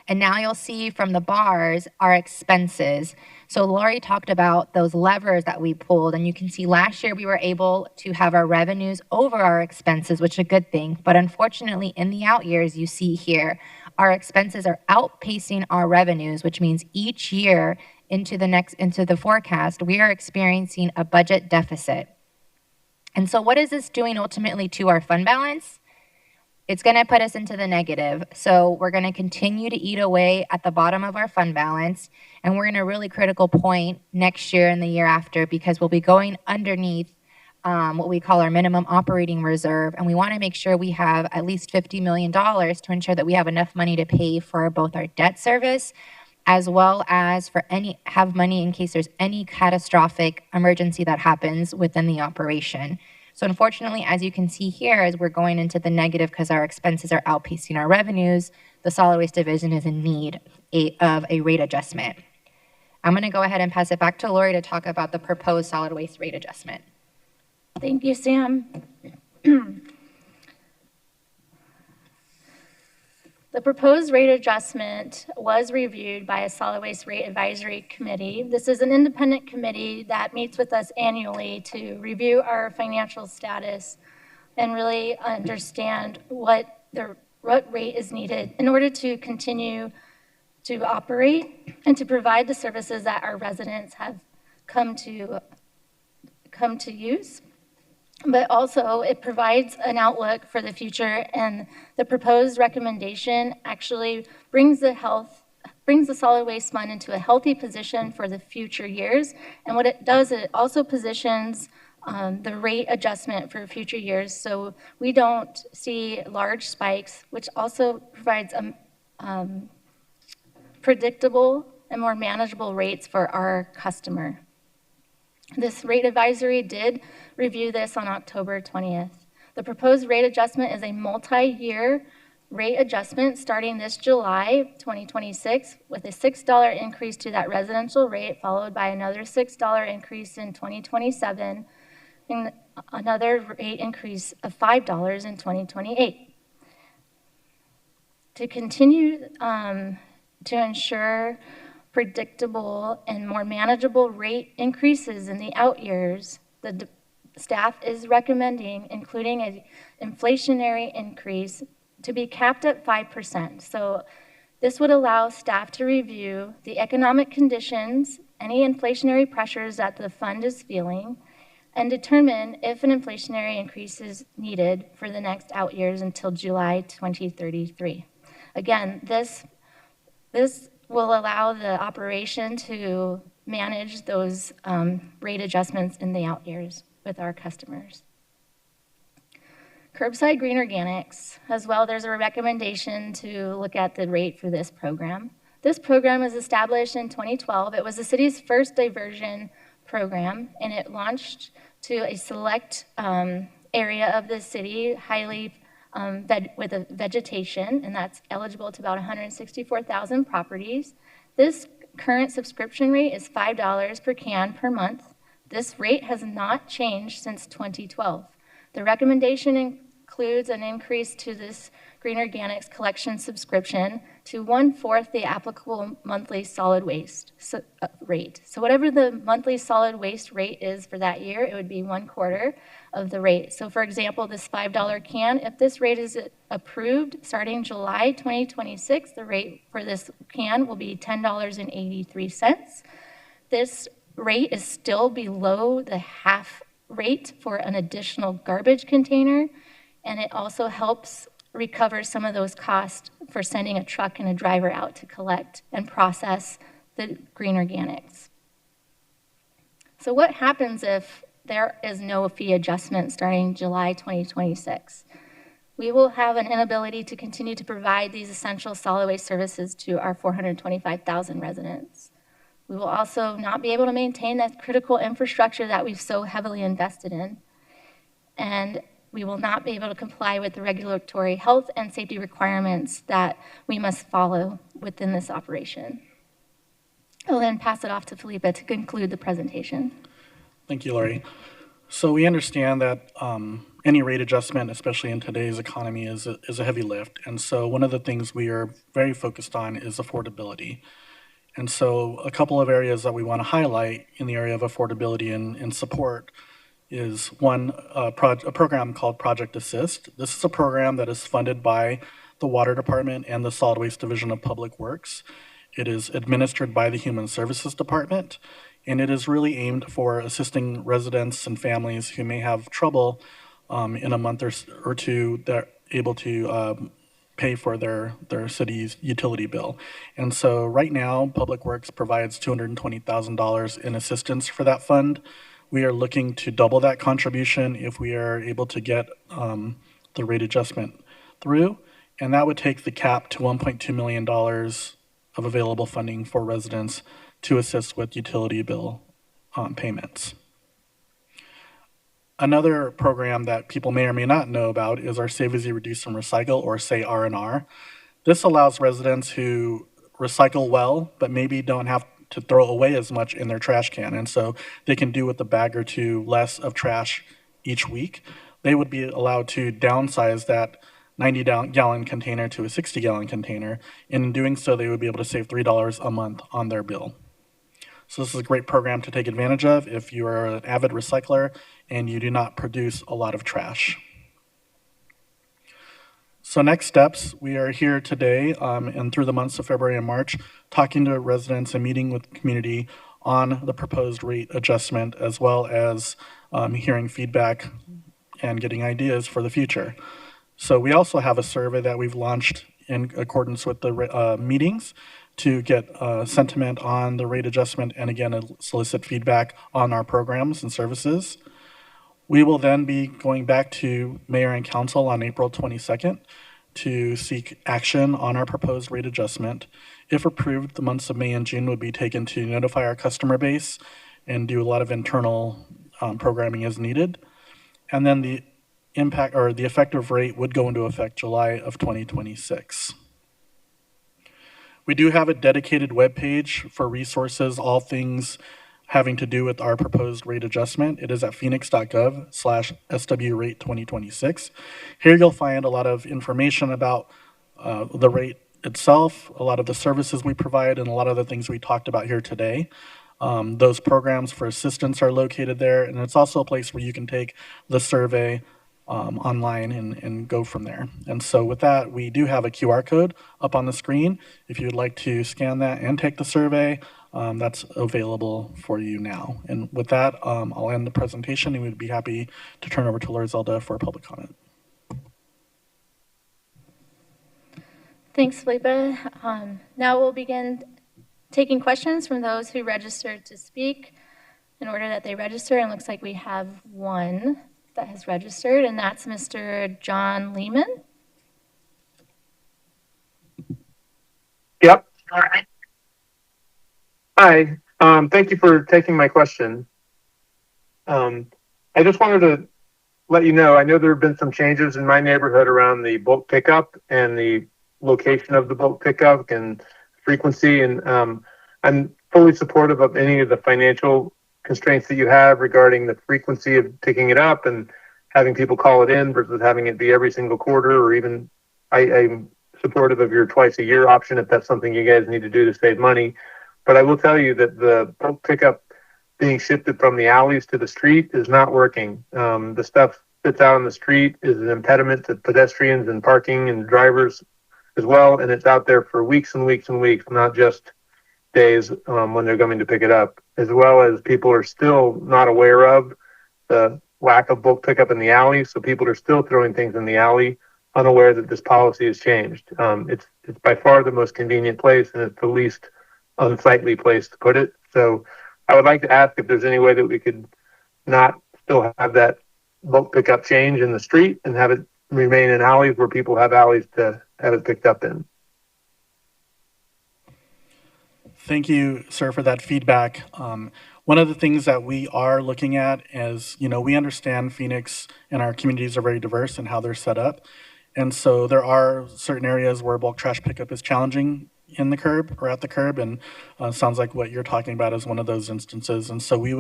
And now you'll see from the bars our expenses. So Lori talked about those levers that we pulled, and you can see last year we were able to have our revenues over our expenses, which is a good thing. But unfortunately, in the out years, you see here, our expenses are outpacing our revenues, which means each year into the forecast, we are experiencing a budget deficit. And so what is this doing ultimately to our fund balance? It's going to put us into the negative. So we're going to continue to eat away at the bottom of our fund balance. And we're in a really critical point next year and the year after because we'll be going underneath what we call our minimum operating reserve. And we want to make sure we have at least $50 million to ensure that we have enough money to pay for both our debt service as well as for have money in case there's any catastrophic emergency that happens within the operation. So unfortunately, as you can see here, as we're going into the negative because our expenses are outpacing our revenues, the solid waste division is in need of a rate adjustment. I'm going to go ahead and pass it back to Lori to talk about the proposed solid waste rate adjustment. Thank you, Sam. The proposed rate adjustment was reviewed by a solid waste rate advisory committee. This is an independent committee that meets with us annually to review our financial status and really understand what rate is needed in order to continue to operate and to provide the services that our residents have come to use. But also it provides an outlook for the future, and the proposed recommendation actually brings the solid waste fund into a healthy position for the future years. And what it does, it also positions the rate adjustment for future years so we don't see large spikes, which also provides predictable and more manageable rates for our customer. This rate advisory did review this on October 20th. The proposed rate adjustment is a multi-year rate adjustment starting this July 2026 with a $6 increase to that residential rate, followed by another $6 increase in 2027 and another rate increase of $5 in 2028. To continue to ensure predictable and more manageable rate increases in the out years, the staff is recommending including an inflationary increase to be capped at 5%. So this would allow staff to review the economic conditions, any inflationary pressures that the fund is feeling, and determine if an inflationary increase is needed for the next out years until July 2033. Again, this will allow the operation to manage those rate adjustments in the out years with our customers. Curbside green organics, as well, there's a recommendation to look at the rate for this program. This program was established in 2012. It was the city's first diversion program, and it launched to a select area of the city, highly with a vegetation, and that's eligible to about 164,000 properties. This current subscription rate is $5 per can per month. This rate has not changed since 2012. The recommendation includes an increase to this green organics collection subscription to 1/4 the applicable monthly solid waste rate. So whatever the monthly solid waste rate is for that year, it would be 1/4 of the rate. So for example, this $5 can, if this rate is approved starting July 2026, the rate for this can will be $10.83. This rate is still below the half rate for an additional garbage container, and it also helps recover some of those costs for sending a truck and a driver out to collect and process the green organics. So what happens if there is no fee adjustment starting July 2026? We will have an inability to continue to provide these essential solid waste services to our 425,000 residents. We will also not be able to maintain that critical infrastructure that we've so heavily invested in. And we will not be able to comply with the regulatory health and safety requirements that we must follow within this operation. I'll then pass it off to Felipe to conclude the presentation. Thank you, Lori. So we understand that any rate adjustment, especially in today's economy, is a heavy lift. And so one of the things we are very focused on is affordability. And so a couple of areas that we want to highlight in the area of affordability and support is one, a program called Project Assist. This is a program that is funded by the Water Department and the Solid Waste Division of Public Works. It is administered by the Human Services Department, and it is really aimed for assisting residents and families who may have trouble in a month or two that are able to pay for their city's utility bill. And so right now, Public Works provides $220,000 in assistance for that fund. We are looking to double that contribution if we are able to get the rate adjustment through, and that would take the cap to $1.2 million of available funding for residents to assist with utility bill payments. Another program that people may or may not know about is our Save As You Reduce and Recycle, or say R&R. This allows residents who recycle well, but maybe don't have to throw away as much in their trash can, and so they can do with a bag or two less of trash each week. They would be allowed to downsize that 90-gallon container to a 60-gallon container, and in doing so, they would be able to save $3 a month on their bill. So this is a great program to take advantage of if you are an avid recycler and you do not produce a lot of trash. So next steps, we are here today and through the months of February and March, talking to residents and meeting with the community on the proposed rate adjustment, as well as hearing feedback and getting ideas for the future. So we also have a survey that we've launched in accordance with the meetings to get sentiment on the rate adjustment and again, solicit feedback on our programs and services. We will then be going back to Mayor and Council on April 22nd to seek action on our proposed rate adjustment. If approved, the months of May and June would be taken to notify our customer base and do a lot of internal programming as needed. And then the impact or the effective rate would go into effect July of 2026. We do have a dedicated webpage for resources, all things having to do with our proposed rate adjustment. It is at phoenix.gov/SW rate 2026. Here you'll find a lot of information about the rate itself, a lot of the services we provide, and a lot of the things we talked about here today. Those programs for assistance are located there, and it's also a place where you can take the survey online and go from there. And so with that, we do have a QR code up on the screen. If you would like to scan that and take the survey, that's available for you now. And with that, I'll end the presentation and we'd be happy to turn over to Lori Zelda for public comment. Thanks, Felipe. Now we'll begin taking questions from those who registered to speak in order that they register. And it looks like we have one that has registered, and that's Mr. John Lehman. Yep. Hi. Thank you for taking my question. I just wanted to let you know, I know there have been some changes in my neighborhood around the bulk pickup and the location of the bulk pickup and frequency. And I'm fully supportive of any of the financial constraints that you have regarding the frequency of picking it up and having people call it in versus having it be every single quarter, or even I'm supportive of your twice a year option if that's something you guys need to do to save money. But I will tell you that the bulk pickup being shifted from the alleys to the street is not working. The stuff that's out on the street is an impediment to pedestrians and parking and drivers as well, and it's out there for weeks and weeks and weeks, not just days when they're coming to pick it up, as well as people are still not aware of the lack of bulk pickup in the alley, so people are still throwing things in the alley, unaware that this policy has changed. It's by far the most convenient place, and it's the least unsightly place to put it. So I would like to ask if there's any way that we could not still have that bulk pickup change in the street and have it remain in alleys where people have alleys to have it picked up in. Thank you, sir, for that feedback. One of the things that we are looking at is, we understand Phoenix and our communities are very diverse in how they're set up. And so there are certain areas where bulk trash pickup is challenging in the curb or at the curb. And sounds like what you're talking about is one of those instances. And so we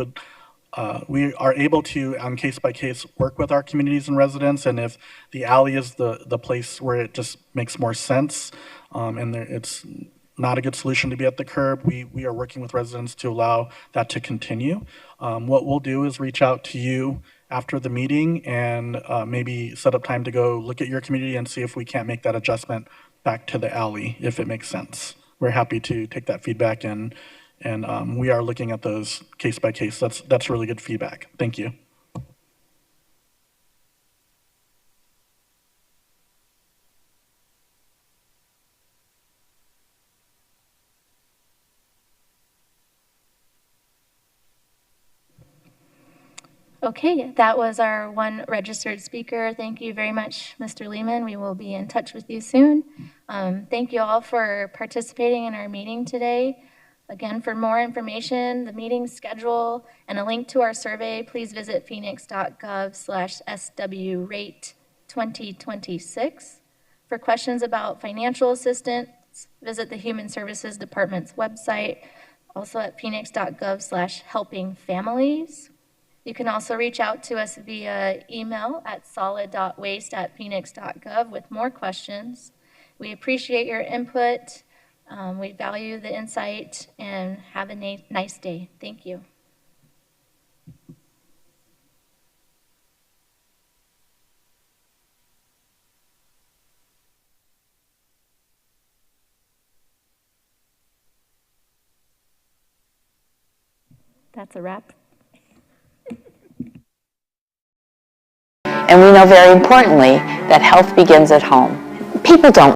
are able to, on case by case, work with our communities and residents. And if the alley is the place where it just makes more sense, and it's not a good solution to be at the curb, we are working with residents to allow that to continue. What we'll do is reach out to you after the meeting and maybe set up time to go look at your community and see if we can't make that adjustment back to the alley, if it makes sense. We're happy to take that feedback, and we are looking at those case by case. That's really good feedback. Thank you. Okay, that was our one registered speaker. Thank you very much, Mr. Lehman. We will be in touch with you soon. Thank you all for participating in our meeting today. Again, for more information, the meeting schedule, and a link to our survey, please visit phoenix.gov/SW-rate2026. For questions about financial assistance, visit the Human Services Department's website, also at phoenix.gov/helpingfamilies. You can also reach out to us via email at solid.waste@phoenix.gov with more questions. We appreciate your input. We value the insight, and have a nice day. Thank you. That's a wrap. And we know very importantly that health begins at home. People don't